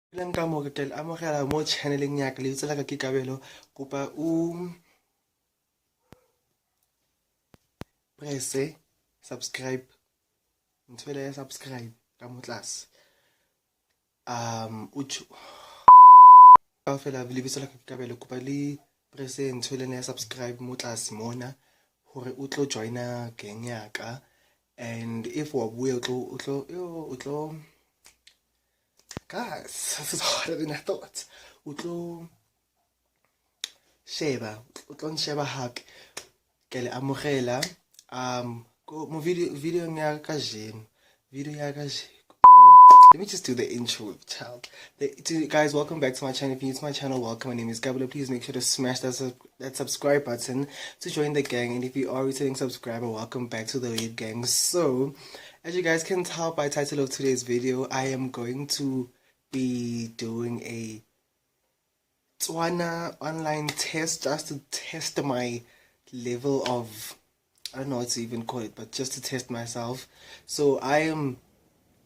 Ilang ka mo katel amogela mo channeling ya ka le tsela ka ke kabelo kopa press subscribe ntshwele ya subscribe ka mo tlase uchu ka fela le tsela ka ke kabelo kopa le press ntshwele ya subscribe mo tlase mona hore o tlo joina gang ya ka and if wa buya o tlo guys, this is harder than I thought. Utlo sheba happy. Kele amogela ko mo video ya ka jeno. Video ya ka jeno. Let me just do the intro, child. Guys, welcome back to my channel. If you're new to my channel, welcome. My name is Gabriel. Please make sure to smash that subscribe button to join the gang. And if you are a returning subscriber, welcome back to the Wave Gang. So, as you guys can tell by the title of today's video, I am going to be doing a SETSWANA online test just to test my level of, I don't know what to even call it, but just to test myself. So I am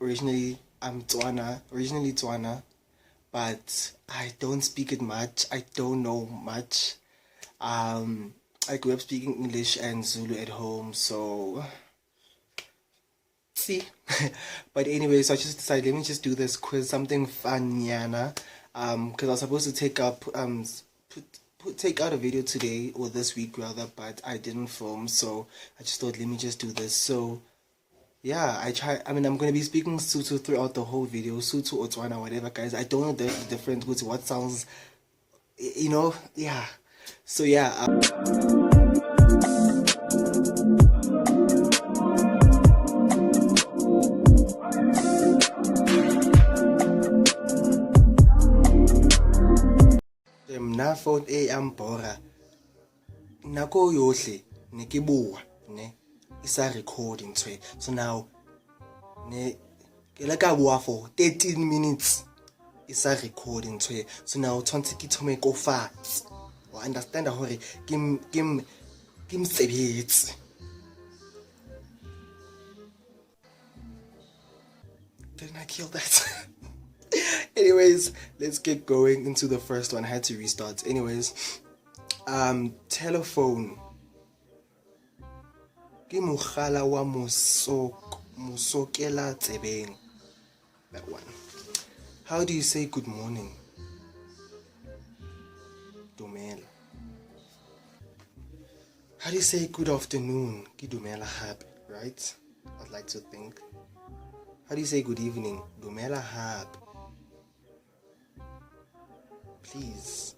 originally SETSWANA, but I don't speak it much. I don't know much. I grew up speaking English and Zulu at home, so see. But anyway, so I just decided, let me just do this quiz, something fun, yana. Because I was supposed to take up take out a video today, or this week rather, but I didn't film, so I just thought, let me just do this. So yeah, I'm gonna be speaking Sotho throughout the whole video, Sotho or Tswana, whatever, guys. I don't know the difference with what sounds, yeah. So yeah. Mna phone bora nako yohle ne ke bua ne isa recording tshwe. So now ne ke la ka bua for 13 minutes isa recording tshwe. So now tshwantse ke thome ko fatshe o understand hore ke msebetsi. Didn't I kill that? Anyways, let's get going into the first one. I had to restart. Anyways, telephone. Ke mogala wa mosokela tsebeng. That one. How do you say good morning? Dumela. How do you say good afternoon? Ke dumela hape, right? I'd like to think. How do you say good evening? Dumela hape. Please.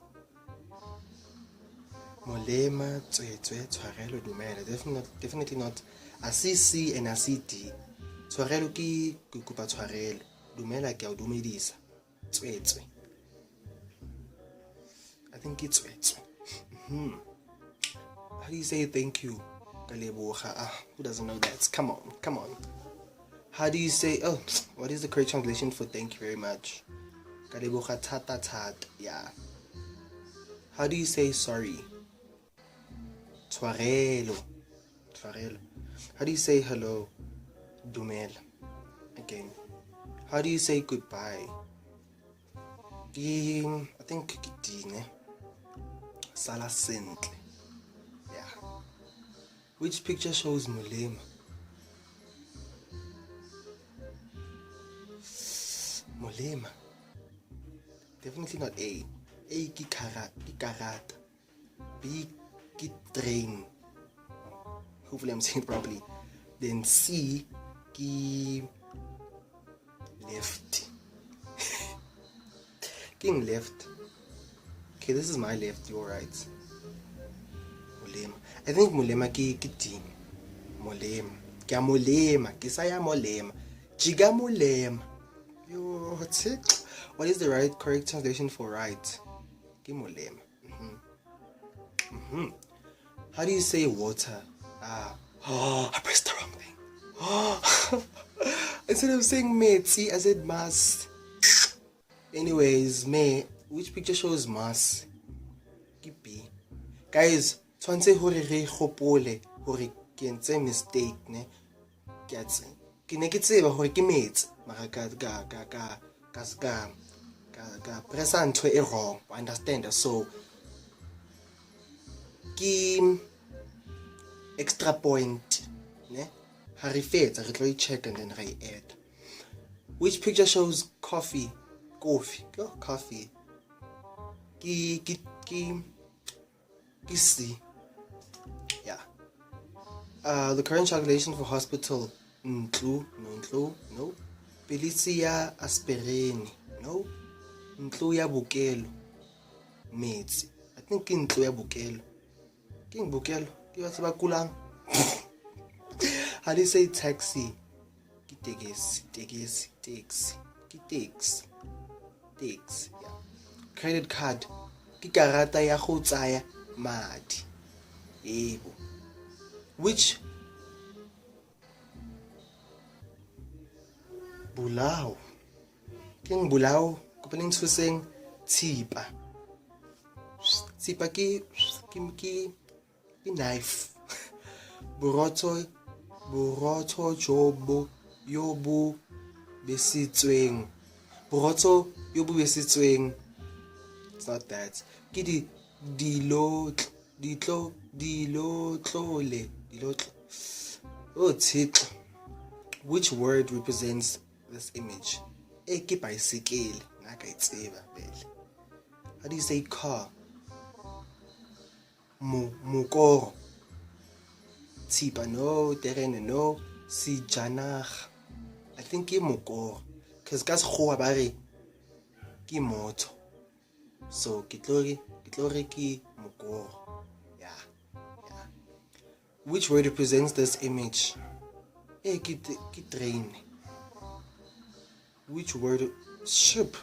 Molema, tswetswe, tshwarelo, dumela. Definitely not. I see C and I see D. Tshwarelo ke kopa tshwarelo. Dumela ke a dumedisa. Tswetswe. I think it's tswetswe. How do you say thank you? Kaleboga. Who doesn't know that? Come on. How do you say, what is the correct translation for thank you very much? Kaleboga thata thata. Yeah. How do you say sorry? Tshwarelo. How do you say hello? Dumela. Again. How do you say goodbye? I think kitine. Sala sentle. Yeah. Which picture shows Molema? Molema. Definitely not A. A ki karata. B ki train. Hopefully I'm saying it properly. Then C ki left. King left. Okay, this is my left, you're right. Molema. I think Molema ki D. Molema. Kya Molema. Kisaya Molema. Jiga Molema. Yo, what's it? What is the correct translation for right? Kimolema. How do you say water? I pressed the wrong thing. Instead of saying metsi, I said mass. Anyways, which picture shows mass? Kipi. Guys, tshwantse hore re gopole hore ke entse mistake ne. Ke ne ke tseba hore ke metsi mara ka pressa ntho e wrong, understand? So ki extra point, ne? Ha re fetsa re tlo check and then re add. Which picture shows coffee? Coffee. Ki C. Yeah. The current calculation for hospital. Ntlu, no. Pilisi ya aspirin, no. Ntlu ya bukelo. Metsi. I think ke ntlu ya bukelo. King bukelo. Ke batho ba kulang. How do you say taxi? Ke taxi. Ke taxi. Yeah. Credit card. Ke karata ya go tsaya madi. Yebo. Which bulao? King bulao. Kopeleng thuseng thipa. Thipa ke knife. Borotho yobu besitsweng. Borotho yobu besitsweng. It's not that. Ke dilotlole. Oh, titlo. Which word represents this image? Ke bicycle. Naka itseba bele. How do you say car? Mokoro. Thipa no, terene no, sejanaga. I think ke mokoro. Cause ka sekgowa ba re ke moto. So ke tlo re ke mokoro. Yeah. Which word represents this image? Ke train. Which word? Ship.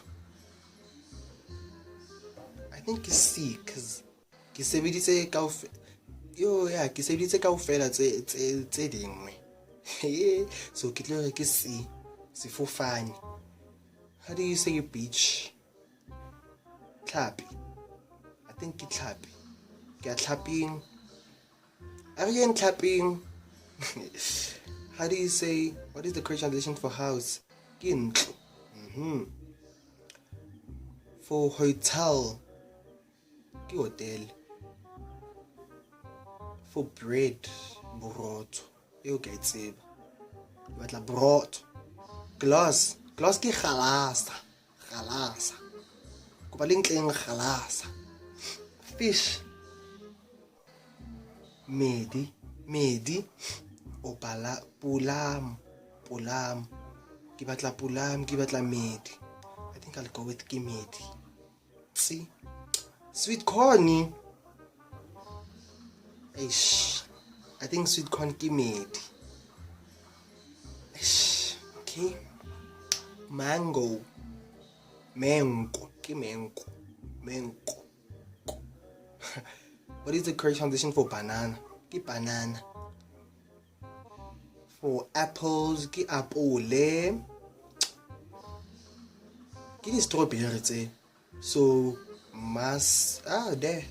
I think it's C, cause ke sebeditse kaofela. Ke sebeditse kaofela tse dingwe. So ke tlo re ke C, sefofane. How do you say beach? Tlhapi. I think ke tlhapi. Ke a tlhaping. Are you in tlhaping? How do you say, what is the correct translation for house? Ke ntlo. For hotel, ke hotel. For bread, borotho. Eo ke tseba. Batla borotho. Glass ke galasa. Kopa le ntleng galasa. Fish. Medi. O pulam. Ke batla pulam, ke batla medi. I think I'll go with ke medi. See? Sweet corn. Eish. I think sweet corn ke medi. Eish. Okay. Mango. Ke mango. What is the correct translation for banana? Ke banana. For apples, ke apple. Ke di strawberry tse. So there.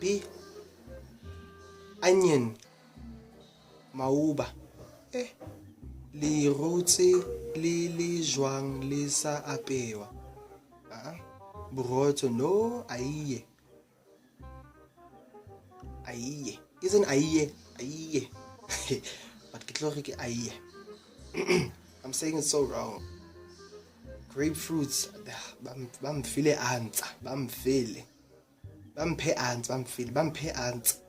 B. Onion. Mauba. Le rotse le jwang le sa apewa. Borotho no, aiye. Isn't aiye? But ke tlo re ke aiye. I'm saying it so wrong. Grapefruits, bamfile antsa, bamfile. Bamphe antsa.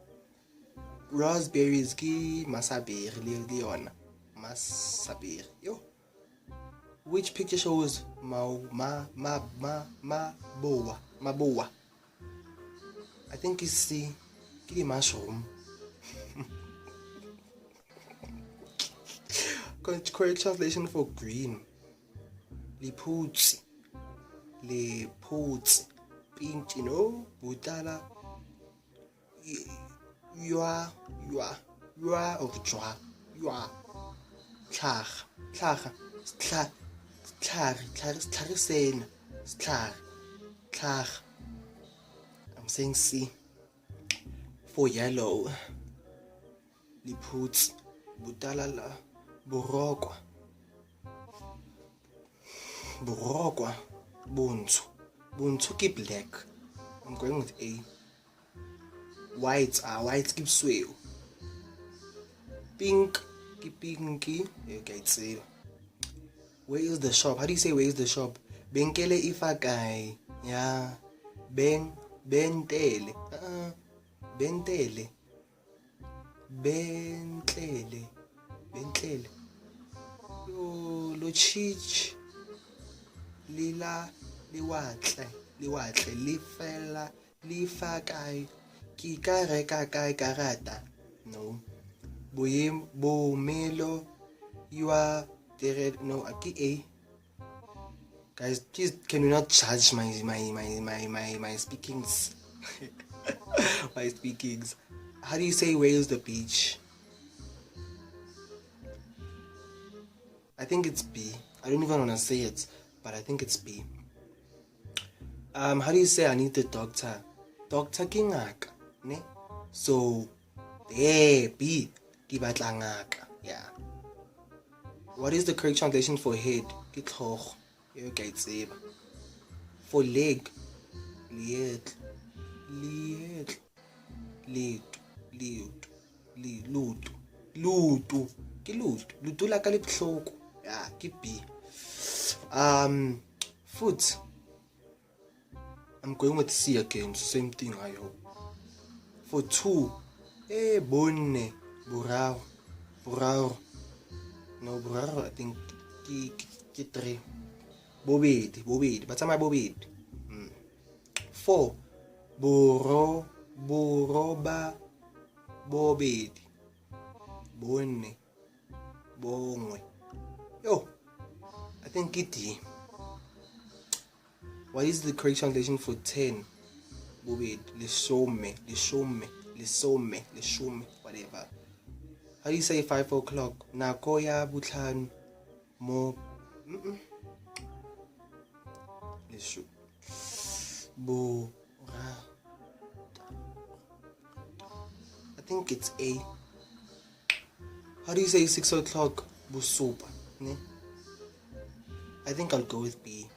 Raspberries ki masaberi le yona. Masaberi. Yo. Which picture shows maboa? I think it's C. Ki mushroom. Correct translation for green. Lephutsi. Pink, butala. Yua or jwa. Tlhaga. I'm saying C. For yellow. Lephutsi. Butala la. Borokwa. Bontsho. Buntu ki black. I'm going with A. White ki sweu. Pink ki pinky. Okay, it's A. Where is the shop? How do you say where is the shop? Benkele ifakai. Yeah. Bentele. Bentele. Bentlele. Lo chich. Lila. Liwatle. Lifela. Lifakai. Ki reka kai karata. No. Bomelo. You are no, aki A. Guys, please can you not judge my speakings? My speakings. How do you say where is the beach? I think it's B. I don't even want to say it, but I think it's B. How do you say I need the doctor? Doctor kingaka, ne? So, B. Kibatlangaka. Yeah. What is the correct translation for head? Kitloch. Okay, it's A. For leg. Liet. Lutu. Lutu la kaliphloko. Yeah, ki B. Foot. I'm going with C again. Same thing, I hope. For 2. Bonne. Burao. No, burao, I think ki 3. Bobedi. But am I bobedi? 4. Boroba. Bobedi. Bonne. Bongwe. Yo, I think it D. What is the correct translation for 10? Bobedi. Leshome. Whatever. How do you say 5 o'clock? Nakoya butlan mo. I think it's A. How do you say 6 o'clock? Wassup. Ne? I think I'll go with B.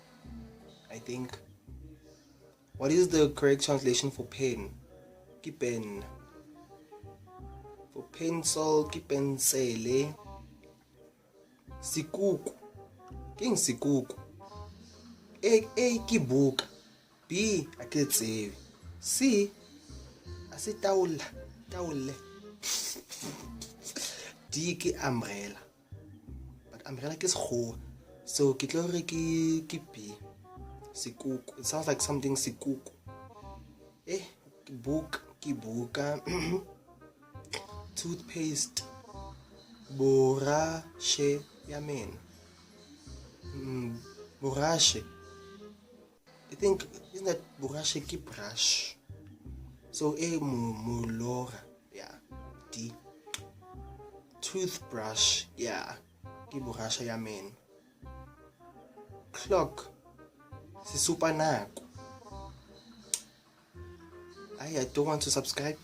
I think. What is the correct translation for pen? Ki pen. For pencil, ki pensele. Sikuku. King sikuku. A ki book. B I can't say. C I say towel. D ki umbrella. But umbrella is ho. So ki tlore ki B. Sikuku. It sounds like something sikuku. Book ki buka. Toothpaste. Borashe yamen. Borashe. I think, isn't that borashe ki brush? So A mulora. Yeah. D. Toothbrush. Yeah. Ki borashe yamen. Clock. Sisupanako. I don't want to subscribe.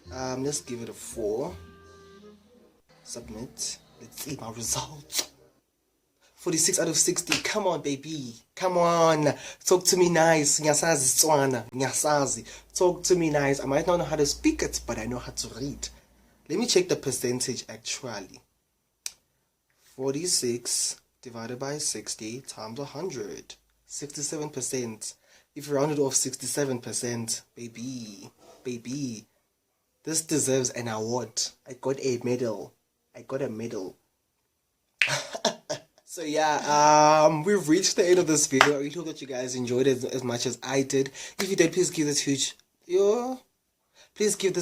Let's give it a 4. Submit. Let's see my results. 46 out of 60. Come on, baby. Come on. Talk to me nice. SETSWANA. Talk to me nice. I might not know how to speak it, but I know how to read. Let me check the percentage actually. 46 divided by 60 times 100. 67%. If you round it off 67%, baby. This deserves an award. I got a medal. So yeah, we've reached the end of this video. I really hope that you guys enjoyed it as much as I did. If you did, please give this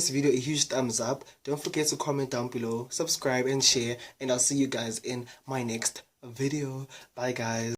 video a huge thumbs up. Don't forget to comment down below, subscribe and share, and I'll see you guys in my next video. Bye guys.